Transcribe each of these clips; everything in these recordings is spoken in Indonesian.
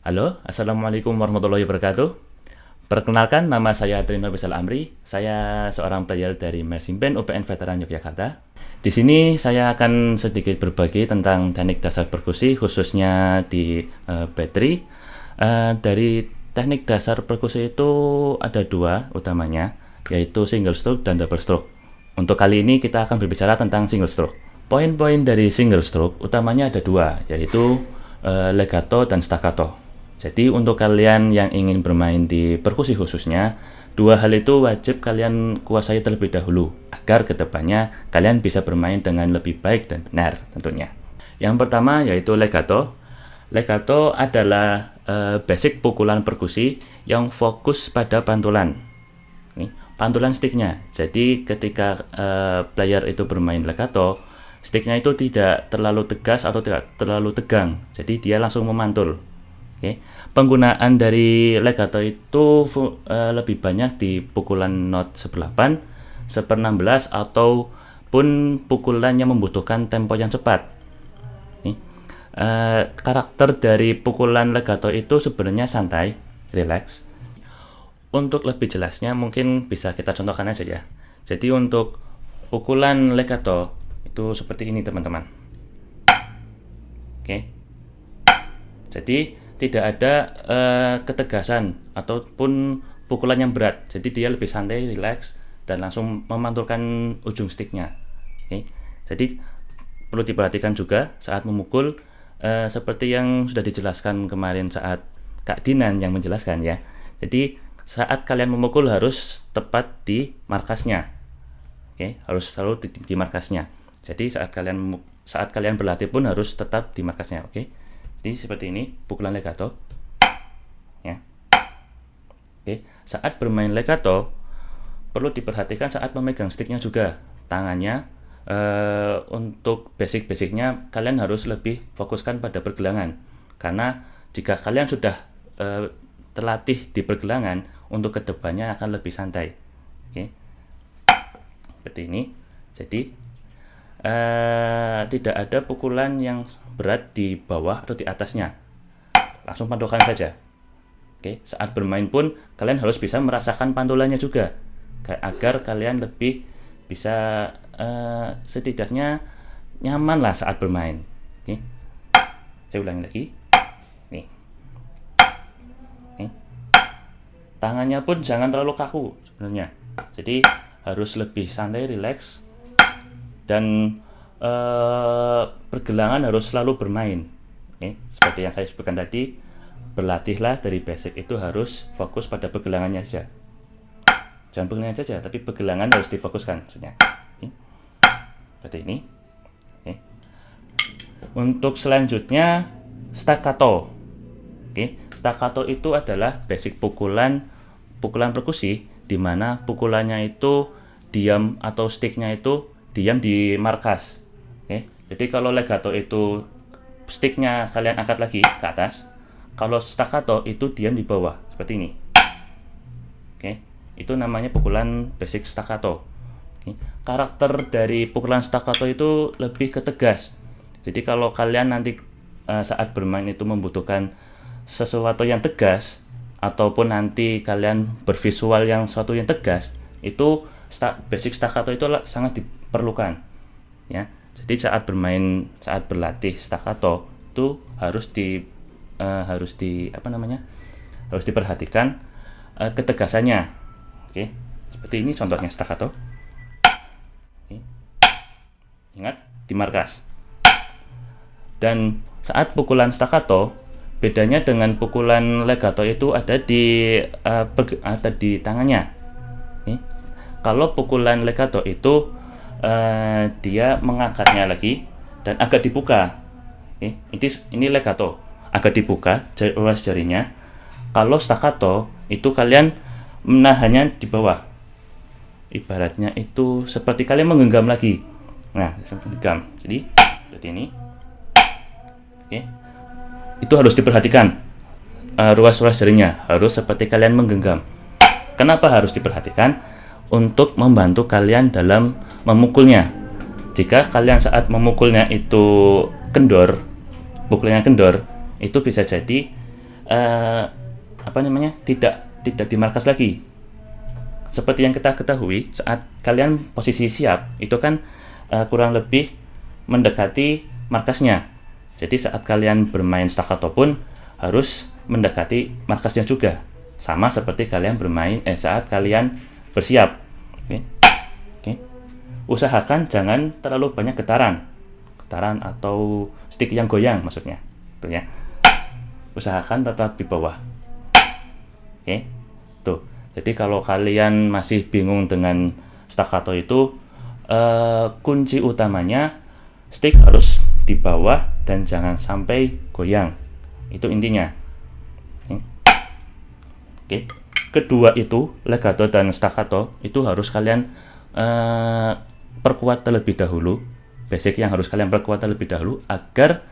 Halo, Assalamualaikum warahmatullahi wabarakatuh. Perkenalkan, nama saya Trino Bisal Amri. Saya seorang player dari Marching Band UPN Veteran Yogyakarta. Di sini saya akan sedikit berbagi tentang teknik dasar perkusi, khususnya di battery. Dari teknik dasar perkusi itu ada dua utamanya, yaitu single stroke dan double stroke. Untuk kali ini kita akan berbicara tentang single stroke. Poin-poin dari single stroke utamanya ada dua, yaitu legato dan staccato. Jadi untuk kalian yang ingin bermain di perkusi khususnya, dua hal itu wajib kalian kuasai terlebih dahulu agar kedepannya kalian bisa bermain dengan lebih baik dan benar tentunya. Yang pertama yaitu legato. Legato adalah basic pukulan perkusi yang fokus pada pantulan. Nih, pantulan sticknya. Jadi ketika player itu bermain legato, sticknya itu tidak terlalu tegas atau tidak terlalu tegang. Jadi dia langsung memantul. Oke. Penggunaan dari legato itu lebih banyak di pukulan not 1/8, 1/16 ataupun pukulan yang membutuhkan tempo yang cepat. Karakter dari pukulan legato itu sebenarnya santai, relax. Untuk lebih jelasnya mungkin bisa kita contohkan aja ya. Jadi untuk pukulan legato itu seperti ini teman-teman. Oke. Jadi tidak ada ketegasan ataupun pukulan yang berat. Jadi dia lebih santai, relax, dan langsung memantulkan ujung sticknya. Oke. Jadi perlu diperhatikan juga saat memukul, seperti yang sudah dijelaskan kemarin saat Kak Dinan yang menjelaskan ya. Jadi saat kalian memukul harus tepat di markasnya. Oke, harus selalu di markasnya. Jadi saat kalian berlatih pun harus tetap di markasnya. Oke. Jadi seperti ini pukulan legato ya. Oke, saat bermain legato perlu diperhatikan saat memegang sticknya juga. Tangannya untuk basic-basicnya kalian harus lebih fokuskan pada pergelangan. Karena jika kalian sudah terlatih di pergelangan, untuk kedepannya akan lebih santai. Oke. Seperti ini. Jadi tidak ada pukulan yang berat di bawah atau di atasnya, langsung pantulkan saja. Oke, saat bermain pun kalian harus bisa merasakan pantulannya juga agar kalian lebih bisa setidaknya nyaman lah saat bermain. Oke, saya ulangi lagi. Nih, tangannya pun jangan terlalu kaku sebenarnya, jadi harus lebih santai, relax, dan pergelangan harus selalu bermain. Seperti yang saya sebutkan tadi, berlatihlah dari basic itu harus fokus pada pergelangannya saja. Jangan pergelangan saja, tapi pergelangan harus difokuskan maksudnya. Seperti ini. Untuk selanjutnya staccato. Staccato itu adalah basic pukulan perkusi di mana pukulannya itu diam atau sticknya itu diam di markas. Jadi kalau legato itu sticknya kalian angkat lagi ke atas, kalau staccato itu diam di bawah seperti ini. Itu namanya pukulan basic staccato. Karakter dari pukulan staccato itu lebih ke tegas. Jadi kalau kalian nanti saat bermain itu membutuhkan sesuatu yang tegas, ataupun nanti kalian bervisual yang sesuatu yang tegas, itu basic staccato itu sangat diperlukan ya. Jadi saat berlatih staccato itu harus diperhatikan ketegasannya. Oke, seperti ini contohnya staccato. Ingat di markas. Dan saat pukulan staccato, bedanya dengan pukulan legato itu ada di tangannya. Kalau pukulan legato itu dia mengangkatnya lagi dan agak dibuka. Ini legato, agak dibuka ruas jarinya. Kalau staccato itu kalian menahannya di bawah. Ibaratnya itu seperti kalian menggenggam lagi. Nah, seperti genggam. Jadi seperti ini. Itu harus diperhatikan. Ruas-ruas jarinya harus seperti kalian menggenggam. Kenapa harus diperhatikan? Untuk membantu kalian dalam memukulnya. Jika kalian saat memukulnya itu kendor, pukulannya kendor, itu bisa jadi tidak di markas lagi. Seperti yang kita ketahui, saat kalian posisi siap itu kan kurang lebih mendekati markasnya. Jadi saat kalian bermain staccato pun harus mendekati markasnya juga, sama seperti kalian bermain saat kalian bersiap. Oke. Usahakan jangan terlalu banyak getaran atau stick yang goyang maksudnya, tuh ya. Usahakan tetap di bawah. Oke, tuh. Jadi kalau kalian masih bingung dengan staccato itu, kunci utamanya stick harus di bawah dan jangan sampai goyang. Itu intinya. Oke. Kedua itu, legato dan staccato itu harus kalian perkuat terlebih dahulu. Basic yang harus kalian perkuat terlebih dahulu agar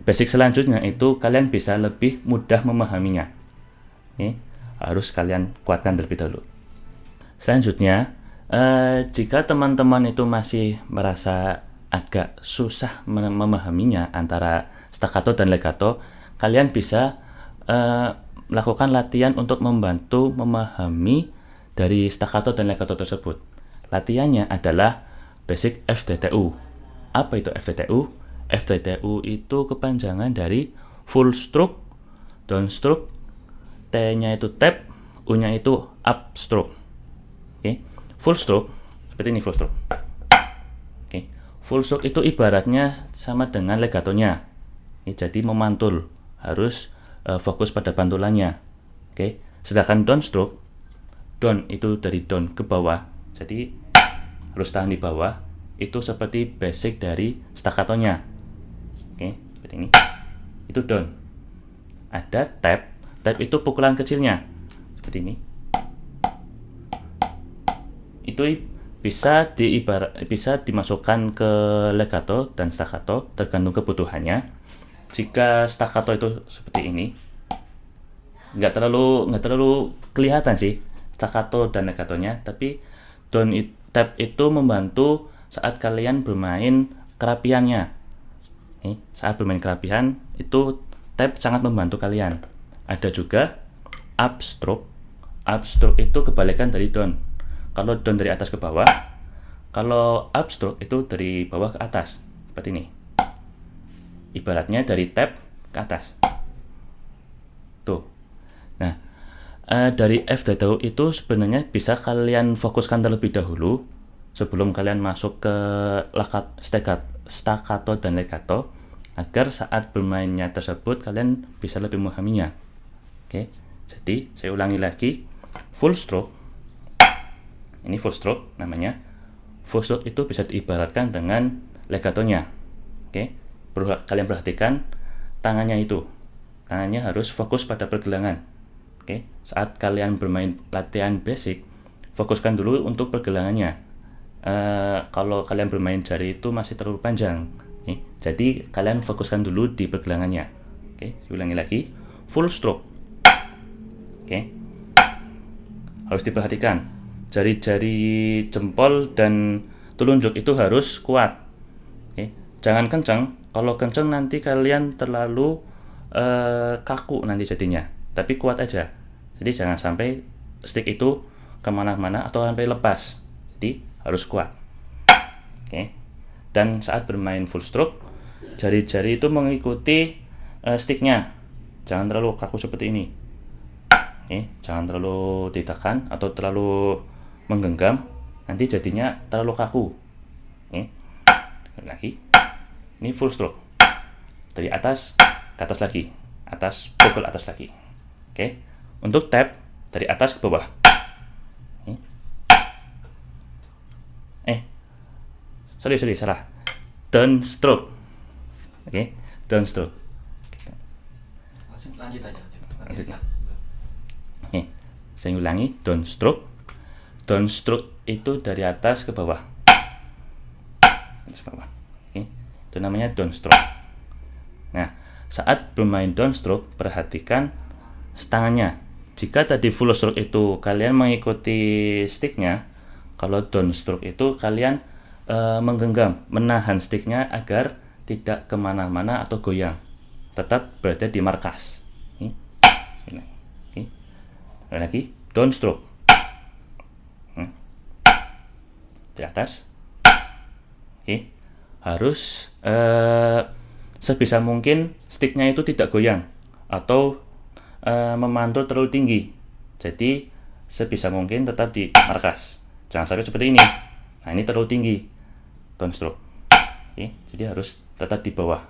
basic selanjutnya itu kalian bisa lebih mudah memahaminya. Oke. Harus kalian kuatkan terlebih dahulu. Selanjutnya, jika teman-teman itu masih merasa agak susah memahaminya antara staccato dan legato, kalian bisa melakukan latihan untuk membantu memahami dari staccato dan legato tersebut. Latihannya adalah basic FTTU. Apa itu FTTU? FTTU itu kepanjangan dari full stroke, down stroke, T-nya itu tap, U-nya itu up stroke. Oke. Full stroke seperti ini, full stroke. Oke. Full stroke itu ibaratnya sama dengan legatonya. Jadi memantul, harus fokus pada pantulannya. Oke. Sedangkan down stroke, down itu dari down ke bawah. Jadi harus tahan di bawah. Itu seperti basic dari staccatonya. Oke, seperti ini. Itu down. Ada tap. Tap itu pukulan kecilnya, seperti ini. Itu bisa dimasukkan ke legato dan staccato tergantung kebutuhannya. Jika staccato itu seperti ini, nggak terlalu kelihatan sih staccato dan legatonya, tapi tap itu membantu saat kalian bermain kerapiannya. Saat bermain kerapian itu tap sangat membantu kalian. Ada juga upstroke. Upstroke itu kebalikan dari down. Kalau down dari atas ke bawah, kalau upstroke itu dari bawah ke atas, seperti ini. Ibaratnya dari tap ke atas. Tuh. Nah, dari FTTU itu sebenarnya bisa kalian fokuskan terlebih dahulu sebelum kalian masuk ke staccato dan legato, agar saat bermainnya tersebut kalian bisa lebih memahaminya. Oke, jadi saya ulangi lagi, full stroke, ini full stroke namanya. Full stroke itu bisa diibaratkan dengan legatonya. Oke, kalian perhatikan tangannya harus fokus pada pergelangan. Oke, saat kalian bermain latihan basic, fokuskan dulu untuk pergelangannya. Kalau kalian bermain jari itu masih terlalu panjang. Jadi kalian fokuskan dulu di pergelangannya. Oke, saya ulangi lagi, full stroke. Oke. Harus diperhatikan. Jari-jari jempol dan telunjuk itu harus kuat. Oke. Jangan kencang. Kalau kencang nanti kalian terlalu kaku nanti jadinya. Tapi kuat aja. Jadi jangan sampai stick itu kemana-mana atau sampai lepas. Jadi harus kuat. Oke. Dan saat bermain full stroke, jari-jari itu mengikuti sticknya. Jangan terlalu kaku seperti ini. Jangan terlalu ditekan atau terlalu menggenggam, nanti jadinya terlalu kaku. Lagi, ini full stroke, dari atas ke atas lagi, atas pukul atas lagi. Oke, untuk tap dari atas ke bawah. Sorry, salah. Down stroke. Oke, down stroke. Lanjut aja. Saya ulangi, down stroke. Down stroke itu dari atas ke bawah. Itu namanya down stroke. Nah, saat bermain down stroke, perhatikan tangannya. Jika tadi full stroke itu kalian mengikuti sticknya, kalau down stroke itu kalian menggenggam, menahan sticknya agar tidak kemana-mana atau goyang, tetap berada di markas. lagi downstroke. Di atas. Oke. Harus sebisa mungkin sticknya itu tidak goyang atau memantul terlalu tinggi. Jadi sebisa mungkin tetap di markas. Jangan sampai seperti ini. Nah, ini terlalu tinggi. Downstroke. Oke, jadi harus tetap di bawah.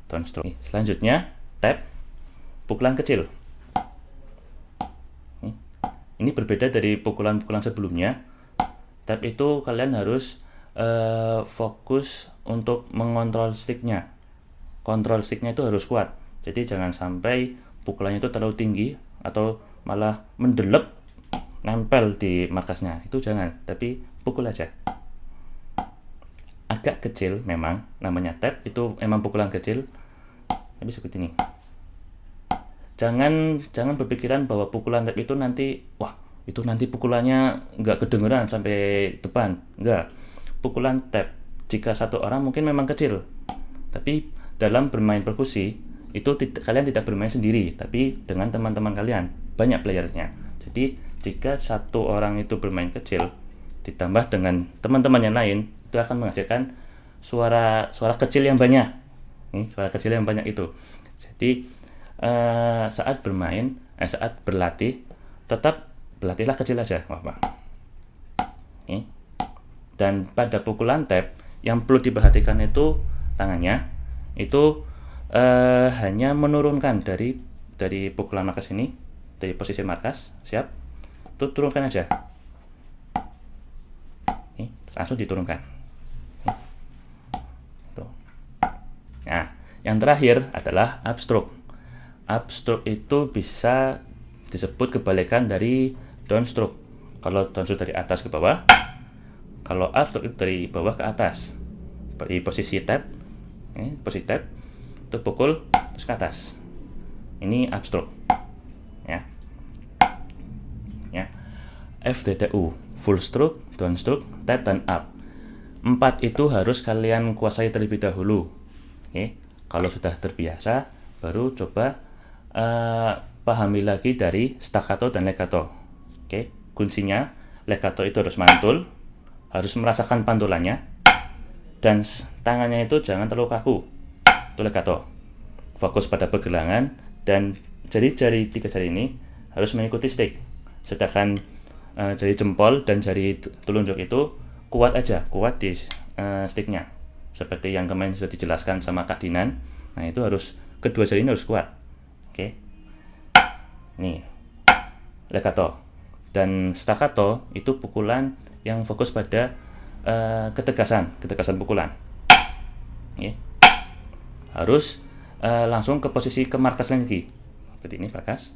Downstroke. Selanjutnya, tap pukulan kecil. Ini berbeda dari pukulan-pukulan sebelumnya. Tap itu kalian harus fokus untuk mengontrol sticknya. Kontrol sticknya itu harus kuat. Jadi jangan sampai pukulannya itu terlalu tinggi atau malah mendelep nempel di markasnya. Itu jangan, tapi pukul aja. Agak kecil memang, namanya tap itu emang pukulan kecil. Tapi seperti ini. Jangan berpikiran bahwa pukulan tap itu nanti, wah, itu nanti pukulannya nggak kedengeran sampai depan. Nggak. Pukulan tap jika satu orang mungkin memang kecil, tapi dalam bermain perkusi itu kalian tidak bermain sendiri, tapi dengan teman-teman kalian, banyak playernya. Jadi jika satu orang itu bermain kecil ditambah dengan teman-teman yang lain, itu akan menghasilkan suara kecil yang banyak. Suara kecil yang banyak itu. Jadi saat berlatih, tetap berlatihlah kecil aja, Bapak. Dan pada pukulan tap yang perlu diperhatikan itu tangannya itu hanya menurunkan dari pukulan markas ini, dari posisi markas, siap, itu turunkan aja, langsung diturunkan. Nah, yang terakhir adalah upstroke. Upstroke itu bisa disebut kebalikan dari downstroke. Kalau downstroke dari atas ke bawah, kalau upstroke itu dari bawah ke atas. Di posisi tap, itu pukul terus ke atas. Ini upstroke. Ya. FDTU, full stroke, downstroke, tap dan up. 4 itu harus kalian kuasai terlebih dahulu. Kalau sudah terbiasa, baru coba pahami lagi dari staccato dan legato. Kuncinya legato itu harus mantul, harus merasakan pantulannya, dan tangannya itu jangan terlalu kaku. Itu legato. Fokus pada pergelangan dan jari-jari 3 jari ini harus mengikuti stick. Sedangkan jari jempol dan jari telunjuk itu kuat di sticknya. Seperti yang kemarin sudah dijelaskan sama Kak Dinan. Nah, itu harus kedua jari ini harus kuat. Nih, legato. Dan staccato itu pukulan yang fokus pada ketegasan pukulan. Harus langsung ke posisi ke markas lagi. Seperti ini markas.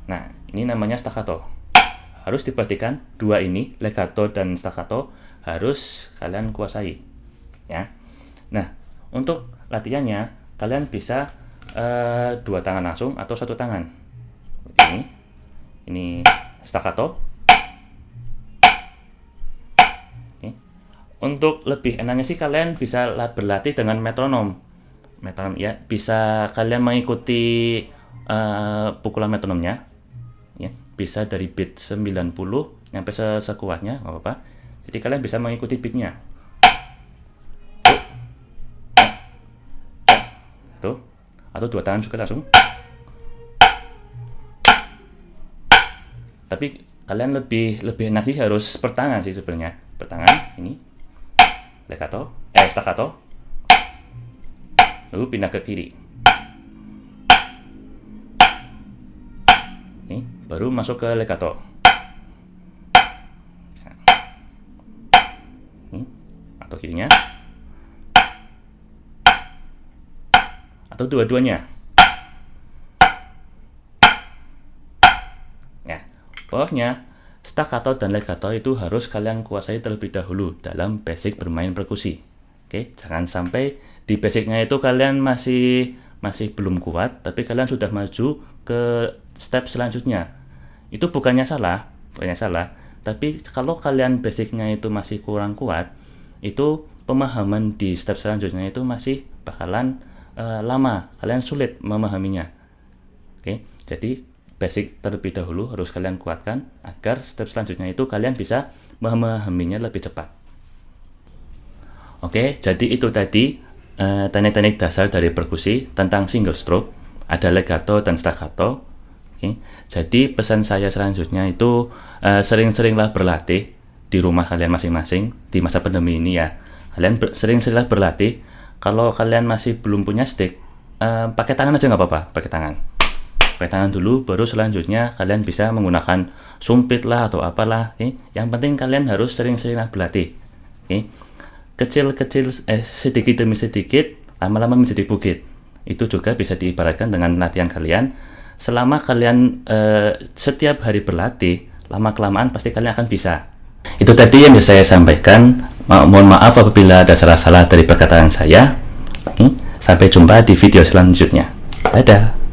Nah, ini namanya staccato. Harus diperhatikan dua ini, legato dan staccato, harus kalian kuasai. Ya. Nah, untuk latihannya kalian bisa 2 tangan langsung atau 1 tangan. Seperti ini. Ini staccato. Untuk lebih enaknya sih kalian bisa berlatih dengan metronom. Ya, bisa kalian mengikuti pukulan metronomnya. Ya, bisa dari beat 90 sampai sekuatnya, nggak apa-apa. Jadi kalian bisa mengikuti beatnya. Tuh, atau 2 tangan juga langsung. Tapi kalian lebih enak sih harus per tangan sih sebenarnya. Per tangan ini legato, staccato. Lalu pindah ke kiri. Ini baru masuk ke legato. Ini atau kirinya. Atau dua-duanya. Pokoknya, staccato dan legato itu harus kalian kuasai terlebih dahulu dalam basic bermain perkusi. Jangan sampai di basicnya itu kalian masih belum kuat, tapi kalian sudah maju ke step selanjutnya. Itu bukannya salah, tapi kalau kalian basicnya itu masih kurang kuat, itu pemahaman di step selanjutnya itu masih bakalan lama, kalian sulit memahaminya. Jadi basic terlebih dahulu harus kalian kuatkan agar step selanjutnya itu kalian bisa memahaminya lebih cepat. Oke, jadi itu tadi teknik-teknik dasar dari perkusi tentang single stroke, ada legato dan staccato. Oke, jadi pesan saya selanjutnya itu sering-seringlah berlatih di rumah kalian masing-masing di masa pandemi ini ya. Kalian sering-seringlah berlatih. Kalau kalian masih belum punya stick, pakai tangan aja nggak apa-apa, pakai tangan dulu, baru selanjutnya kalian bisa menggunakan sumpit lah atau apalah. Yang penting kalian harus sering-seringlah berlatih. Kecil-kecil, sedikit demi sedikit, lama-lama menjadi bukit. Itu juga bisa diibaratkan dengan latihan kalian. Selama kalian setiap hari berlatih, lama-kelamaan pasti kalian akan bisa. Itu tadi yang bisa saya sampaikan. Mohon maaf apabila ada salah-salah dari perkataan saya. Sampai jumpa di video selanjutnya. Dadah.